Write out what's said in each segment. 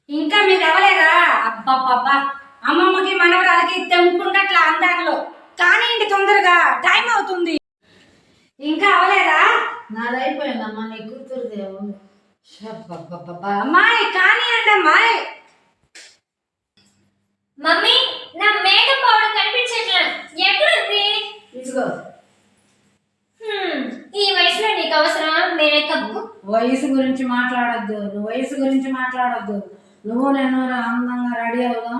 ఇంకా మీరు అవ్వలేదా? అబ్బబ్బబ్బా, అమ్మమ్మకి మనవరాలకి తెంపుకుంటట్లా అందాంలో కానీ ఇంటి తొందరగా టైం అవుతుంది. ఇంకా అవ్వలేదా? నాదైపోయిందమ్మా, నీ కూతురుది. అమ్మాయి కానీ అంటే అమ్మాయి. మమ్మీ, నా మేకప్ పౌడర్ కనిపించట్లేదు, ఎక్కడుంది? ఇదిగో. ఈ వయసులో నీకు అవసరం మేకప్? వయసు గురించి మాట్లాడొద్దు, వయసు గురించి మాట్లాడొద్దు. నువ్వు నేను అందంగా రెడీ అవుదాం,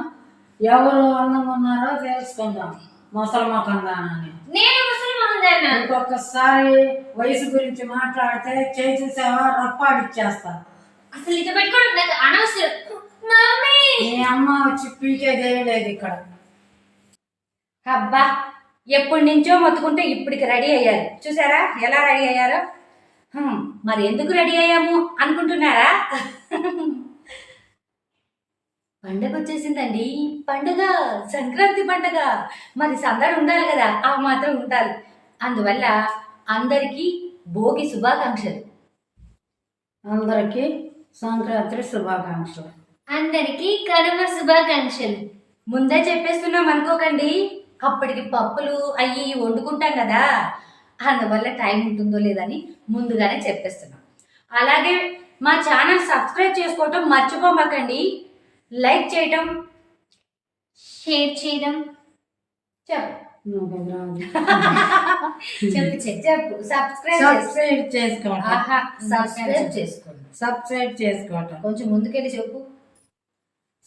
ఎవరు అందంగా ఉన్నారో తెలుసుకుందాం. ముసలి మొఖం దానని నేను ముసలి మొహం దాన్నా? ఇంకొకసారి వయసు గురించి మాట్లాడితే చేసేసావా రప్పాడిచ్చేస్తా. అసలు ఇది పెట్టుకోవడం నాకు అనవసరం. మమ్మీ, నీ అమ్మ వచ్చి పీకేదేయలేదు ఇక్కడ. అబ్బా, ఎప్పటి నుంచో మొత్తుకుంటే ఇప్పటికి రెడీ అయ్యారు. చూసారా ఎలా రెడీ అయ్యారో? మరి ఎందుకు రెడీ అయ్యాము అనుకుంటున్నారా? పండగ వచ్చేసిందండి. పండగ, సంక్రాంతి పండగ. మరి సందడి ఉండాలి కదా, ఆ మాత్రం ఉండాలి. అందువల్ల అందరికీ భోగి శుభాకాంక్షలు. అందరికీ సంక్రాంతి శుభాకాంక్షలు. అందరికీ కనుమ శుభాకాంక్షలు. ముందే చెప్పేస్తున్నాం అనుకోకండి, అప్పటికి పప్పులు అయ్యి వండుకుంటాం కదా, అందువల్ల టైం ఉంటుందో లేదని ముందుగానే చెప్పేస్తున్నాం. అలాగే మా ఛానల్ సబ్స్క్రైబ్ చేసుకోవటం మర్చిపోమాకండి. లైక్ చేయటం, షేర్ చేయడం. చెప్పు చెప్పు సబ్స్క్రైబ్ చేసుకోవటం. సబ్స్క్రైబ్ చేసుకోండి. సబ్స్క్రైబ్ చేసుకోవటం. కొంచెం ముందుకెళ్ళి చెప్పు.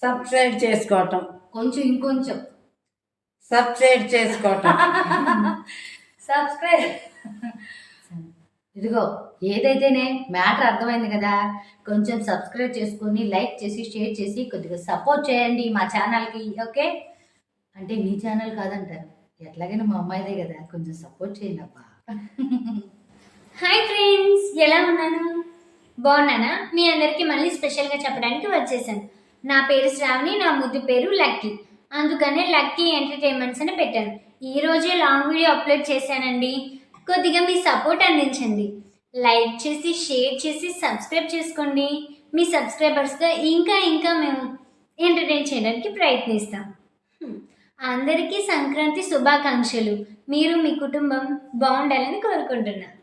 సబ్స్క్రైబ్ చేసుకోవటం. కొంచెం ఇంకొంచెం సబ్స్క్రైబ్ చేసుకోవటం. సబ్స్క్రైబ్. ఇదిగో, ఏదైతేనే మ్యాటర్ అర్థమైంది కదా. కొంచెం సబ్స్క్రైబ్ చేసుకొని లైక్ చేసి షేర్ చేసి కొద్దిగా సపోర్ట్ చేయండి మా ఛానల్కి. ఓకే? అంటే మీ ఛానల్ కాదంటారు, ఎట్లాగైనా మా అమ్మాయిదే కదా, కొంచెం సపోర్ట్ చేయండి అబ్బా. హాయ్ ఫ్రెండ్స్, ఎలా ఉన్నాను? బాగున్నానా? మీ అందరికీ మళ్ళీ స్పెషల్గా చెప్పడానికి వచ్చేసాను. నా పేరు శ్రావణి, నా ముద్దు పేరు లక్కీ. అందుకనే లక్కీ ఎంటర్టైన్మెంట్స్ అని పెట్టాను. ఈ రోజే లాంగ్ వీడియో అప్లోడ్ చేశానండి. కొద్దిగా మీ సపోర్ట్ అందించండి. లైక్ చేసి షేర్ చేసి సబ్స్క్రైబ్ చేసుకోండి. మీ సబ్స్క్రైబర్స్తో ఇంకా ఇంకా మేము ఎంటర్టైన్ చేయడానికి ప్రయత్నిస్తాం. అందరికీ సంక్రాంతి శుభాకాంక్షలు. మీరు మీ కుటుంబం బాగుండాలని కోరుకుంటున్నాను.